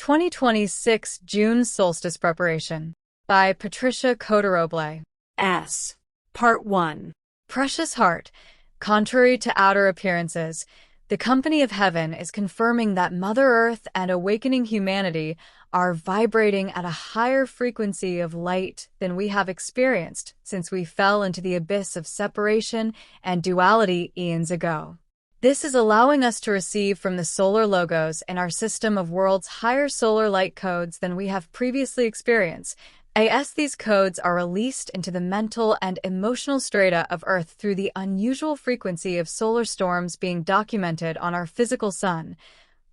2026 June Solstice Preparation by Patricia Cota-Robles. Part 1. Precious Heart, contrary to outer appearances, the company of heaven is confirming that Mother Earth and awakening humanity are vibrating at a higher frequency of light than we have experienced since we fell into the abyss of separation and duality eons ago. This is allowing us to receive from the solar logos in our system of worlds higher solar light codes than we have previously experienced. As these codes are released into the mental and emotional strata of Earth through the unusual frequency of solar storms being documented on our physical sun.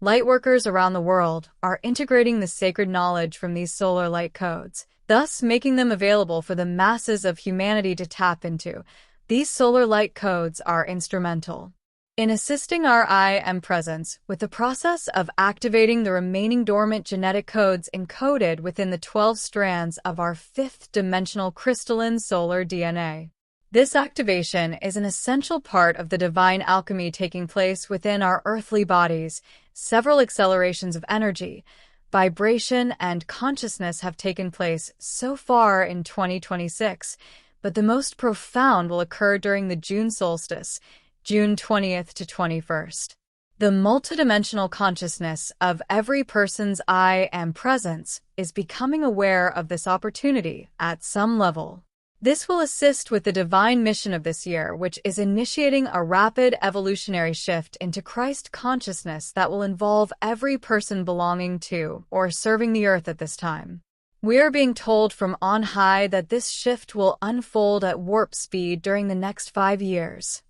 Lightworkers around the world are integrating the sacred knowledge from these solar light codes, thus making them available for the masses of humanity to tap into. These solar light codes are instrumental in assisting our I Am Presence with the process of activating the remaining dormant genetic codes encoded within the 12 strands of our fifth-dimensional crystalline solar DNA. This activation is an essential part of the divine alchemy taking place within our earthly bodies. Several accelerations of energy, vibration, and consciousness have taken place so far in 2026, but the most profound will occur during the June solstice, June 20th to 21st. The multidimensional consciousness of every person's I Am Presence is becoming aware of this opportunity at some level. This will assist with the divine mission of this year, which is initiating a rapid evolutionary shift into Christ consciousness that will involve every person belonging to or serving the earth at this time. We are being told from on high that this shift will unfold at warp speed during the next 5 years.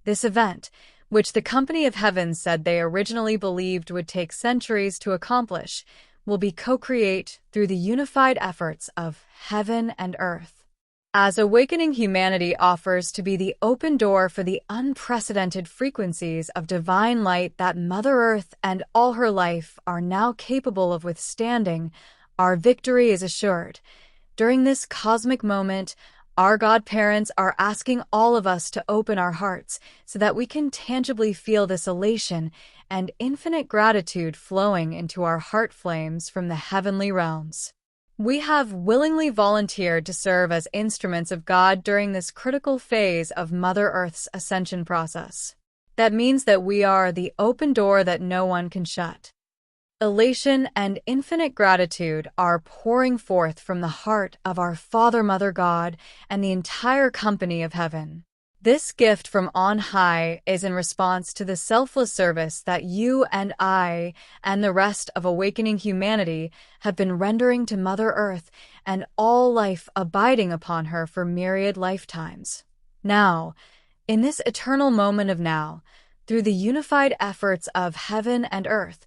This event, which the company of heaven said they originally believed would take centuries to accomplish, will be co-create through the unified efforts of heaven and earth. As awakening humanity offers to be the open door for the unprecedented frequencies of divine light that Mother Earth and all her life are now capable of withstanding, our victory is assured. During this cosmic moment, our godparents are asking all of us to open our hearts so that we can tangibly feel this elation and infinite gratitude flowing into our heart flames from the heavenly realms. We have willingly volunteered to serve as instruments of God during this critical phase of Mother Earth's ascension process. That means that we are the open door that no one can shut. Elation and infinite gratitude are pouring forth from the heart of our Father, Mother God, and the entire company of heaven. This gift from on high is in response to the selfless service that you and I and the rest of awakening humanity have been rendering to Mother Earth and all life abiding upon her for myriad lifetimes. Now, in this eternal moment of now, through the unified efforts of heaven and earth,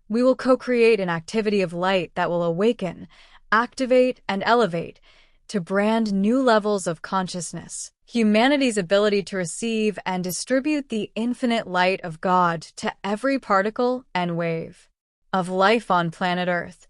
we will co-create an activity of light that will awaken, activate, and elevate to brand new levels of consciousness. Humanity's ability to receive and distribute the infinite light of God to every particle and wave of life on planet Earth.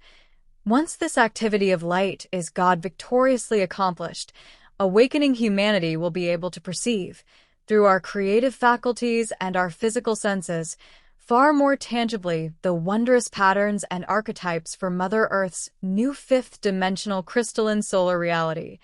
Once this activity of light is God victoriously accomplished, awakening humanity will be able to perceive, through our creative faculties and our physical senses, far more tangibly the wondrous patterns and archetypes for Mother Earth's new fifth-dimensional crystalline solar reality.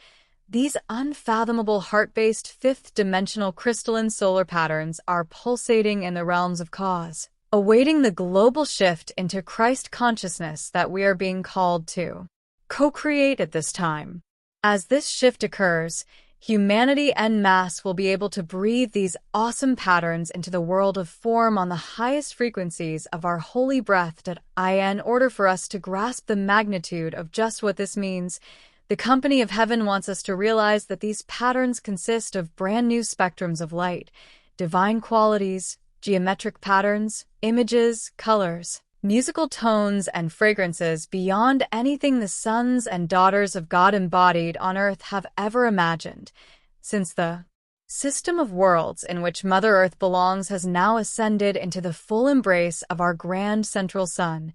These unfathomable heart-based fifth-dimensional crystalline solar patterns are pulsating in the realms of cause, awaiting the global shift into Christ consciousness that we are being called to co-create at this time. As this shift occurs, humanity en masse will be able to breathe these awesome patterns into the world of form on the highest frequencies of our holy breath in order for us to grasp the magnitude of just what this means. The company of heaven wants us to realize that these patterns consist of brand new spectrums of light, divine qualities, geometric patterns, images, colors, musical tones, and fragrances beyond anything the sons and daughters of God embodied on earth have ever imagined. Since the system of worlds in which Mother Earth belongs has now ascended into the full embrace of our grand central sun,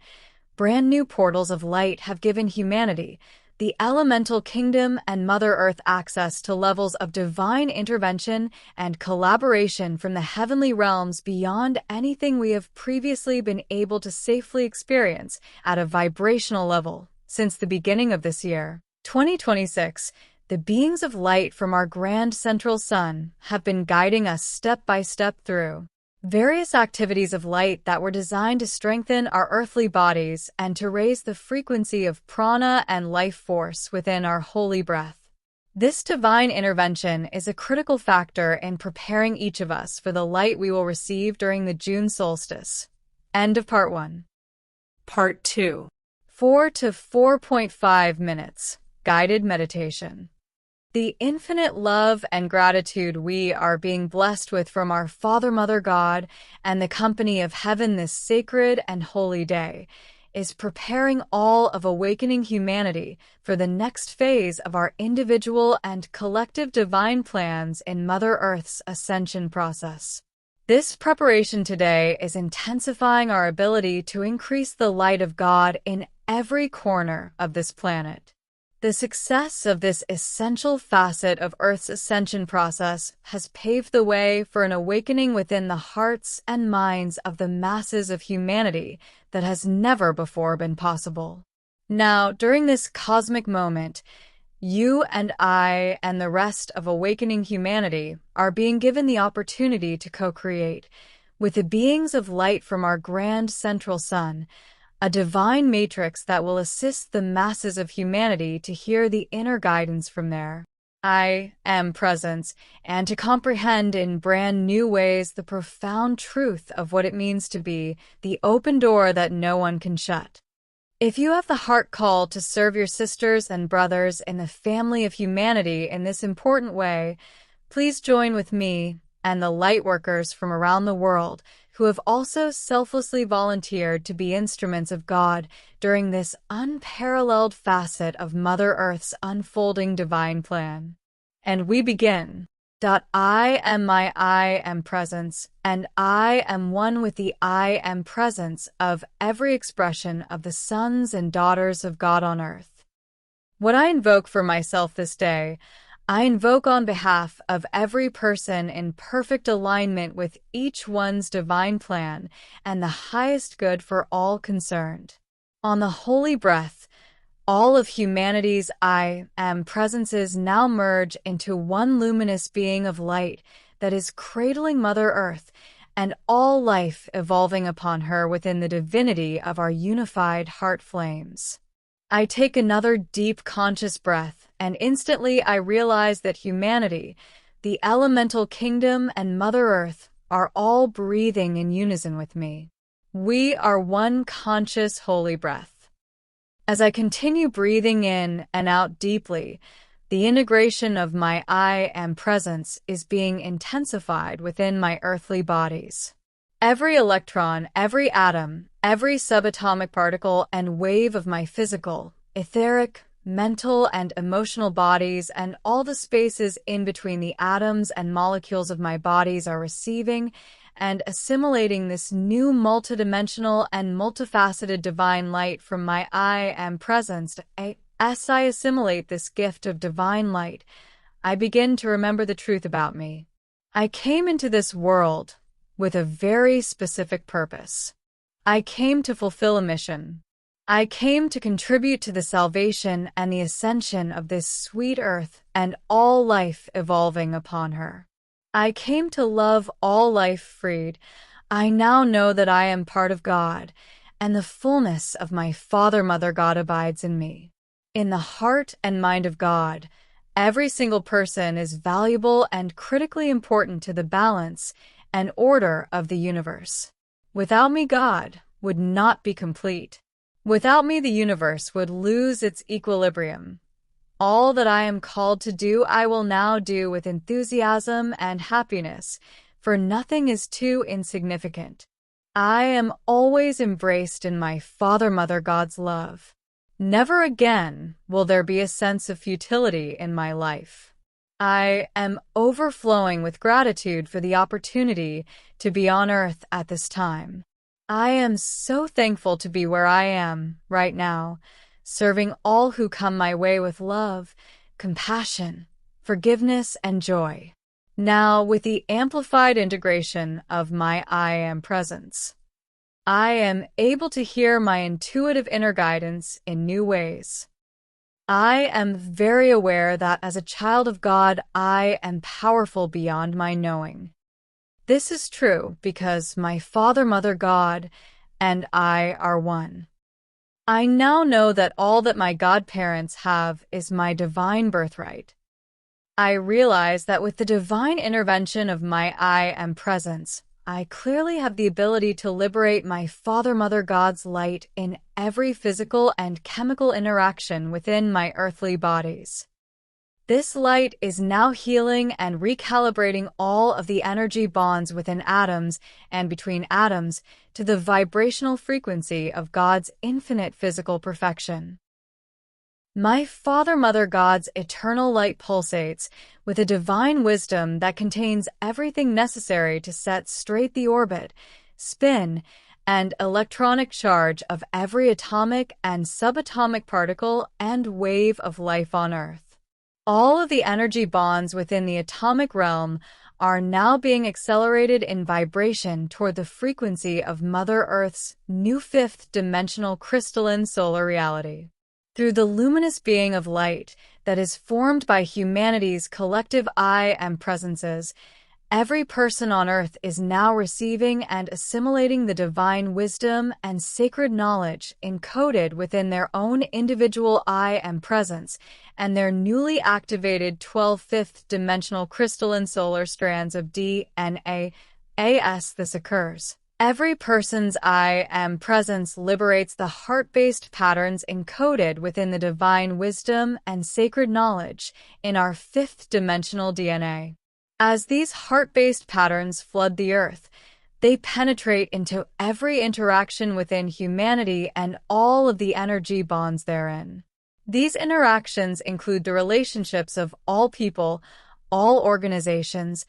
brand new portals of light have given humanity the elemental kingdom and Mother Earth access to levels of divine intervention and collaboration from the heavenly realms beyond anything we have previously been able to safely experience at a vibrational level. Since the beginning of this year, 2026, the beings of light from our grand central sun have been guiding us step by step through various activities of light that were designed to strengthen our earthly bodies and to raise the frequency of prana and life force within our holy breath. This divine intervention is a critical factor in preparing each of us for the light we will receive during the June solstice. End of part 1. Part 2. 4 to 4.5 minutes. Guided meditation. The infinite love and gratitude we are being blessed with from our Father, Mother, God, and the company of heaven this sacred and holy day is preparing all of awakening humanity for the next phase of our individual and collective divine plans in Mother Earth's ascension process. This preparation today is intensifying our ability to increase the light of God in every corner of this planet. The success of this essential facet of Earth's ascension process has paved the way for an awakening within the hearts and minds of the masses of humanity that has never before been possible. Now, during this cosmic moment, you and I and the rest of awakening humanity are being given the opportunity to co-create with the beings of light from our grand central sun, a divine matrix that will assist the masses of humanity to hear the inner guidance from their I am presence and to comprehend in brand new ways the profound truth of what it means to be the open door that no one can shut. If you have the heart call to serve your sisters and brothers in the family of humanity in this important way, please join with me and the light workers from around the world who have also selflessly volunteered to be instruments of God during this unparalleled facet of Mother Earth's unfolding divine plan. And we begin. I am my I am presence, and I am one with the I am presence of every expression of the sons and daughters of God on earth. What I invoke for myself this day, I invoke on behalf of every person in perfect alignment with each one's divine plan and the highest good for all concerned. On the holy breath, all of humanity's I am presences now merge into one luminous being of light that is cradling Mother Earth and all life evolving upon her within the divinity of our unified heart flames. I take another deep conscious breath, and instantly I realize that humanity, the elemental kingdom, and Mother Earth are all breathing in unison with me. We are one conscious holy breath. As I continue breathing in and out deeply, the integration of my I am presence is being intensified within my earthly bodies. Every electron, every atom, every subatomic particle and wave of my physical, etheric, mental, and emotional bodies and all the spaces in between the atoms and molecules of my bodies are receiving and assimilating this new multidimensional and multifaceted divine light from my I am presence. As I assimilate this gift of divine light, I begin to remember the truth about me. I came into this world with a very specific purpose. I came to fulfill a mission. I came to contribute to the salvation and the ascension of this sweet earth and all life evolving upon her. I came to love all life freed. I now know that I am part of God, and the fullness of my Father, Mother, God abides in me. In the heart and mind of God, every single person is valuable and critically important to the balance and order of the universe. Without me, God would not be complete. Without me, the universe would lose its equilibrium. All that I am called to do, I will now do with enthusiasm and happiness, for nothing is too insignificant. I am always embraced in my Father, Mother, God's love. Never again will there be a sense of futility in my life. I am overflowing with gratitude for the opportunity to be on Earth at this time. I am so thankful to be where I am right now, serving all who come my way with love, compassion, forgiveness, and joy. Now, with the amplified integration of my I Am presence, I am able to hear my intuitive inner guidance in new ways. I am very aware that as a child of God, I am powerful beyond my knowing. This is true because my Father, Mother, God, and I are one. I now know that all that my godparents have is my divine birthright. I realize that with the divine intervention of my I Am presence, I clearly have the ability to liberate my Father, Mother, God's light in every physical and chemical interaction within my earthly bodies. This light is now healing and recalibrating all of the energy bonds within atoms and between atoms to the vibrational frequency of God's infinite physical perfection. My Father, Mother, God's eternal light pulsates with a divine wisdom that contains everything necessary to set straight the orbit, spin, and electronic charge of every atomic and subatomic particle and wave of life on Earth. All of the energy bonds within the atomic realm are now being accelerated in vibration toward the frequency of Mother Earth's new fifth-dimensional crystalline solar reality. Through the luminous being of light that is formed by humanity's collective I Am presences, every person on Earth is now receiving and assimilating the divine wisdom and sacred knowledge encoded within their own individual I Am presence and their newly activated 12 fifth-dimensional crystalline solar strands of DNA. As this occurs, every person's I Am presence liberates the heart-based patterns encoded within the divine wisdom and sacred knowledge in our fifth-dimensional DNA. As these heart-based patterns flood the Earth, they penetrate into every interaction within humanity and all of the energy bonds therein. These interactions include the relationships of all people, all organizations,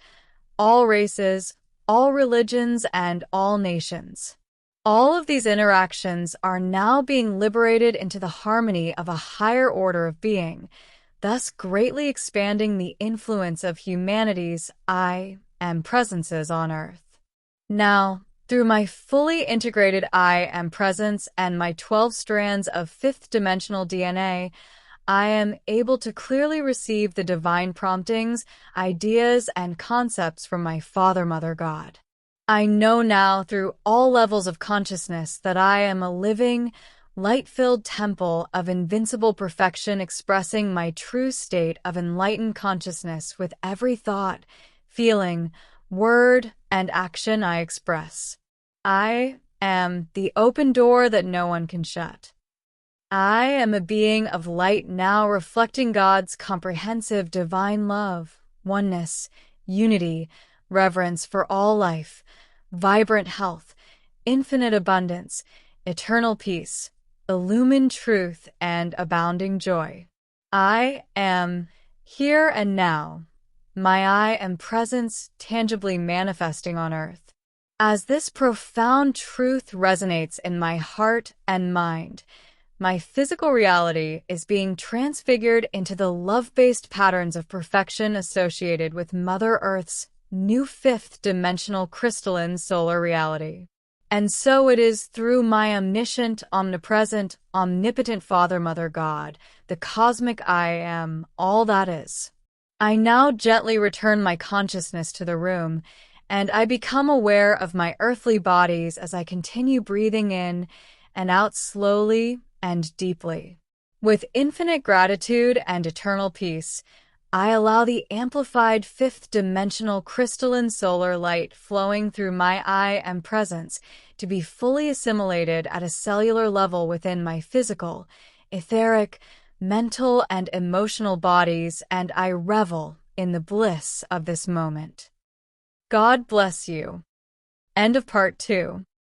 all races, all religions, and all nations. All of these interactions are now being liberated into the harmony of a higher order of being, thus greatly expanding the influence of humanity's I Am presences on Earth. Now, through my fully integrated I Am presence and my 12 strands of fifth-dimensional DNA, I am able to clearly receive the divine promptings, ideas, and concepts from my Father, Mother, God. I know now through all levels of consciousness that I am a living, light-filled temple of invincible perfection expressing my true state of enlightened consciousness with every thought, feeling, word, and action I express. I am the open door that no one can shut. I am a being of light now reflecting God's comprehensive divine love, oneness, unity, reverence for all life, vibrant health, infinite abundance, eternal peace, illumined truth, and abounding joy. I am here and now, my I Am presence tangibly manifesting on Earth. As this profound truth resonates in my heart and mind, my physical reality is being transfigured into the love-based patterns of perfection associated with Mother Earth's new fifth-dimensional crystalline solar reality. And so it is through my omniscient, omnipresent, omnipotent Father, Mother, God, the cosmic I Am, all that is. I now gently return my consciousness to the room, and I become aware of my earthly bodies as I continue breathing in and out slowly and deeply. With infinite gratitude and eternal peace, I allow the amplified fifth-dimensional crystalline solar light flowing through my I Am presence to be fully assimilated at a cellular level within my physical, etheric, mental, and emotional bodies, and I revel in the bliss of this moment. God bless you. End of part 2.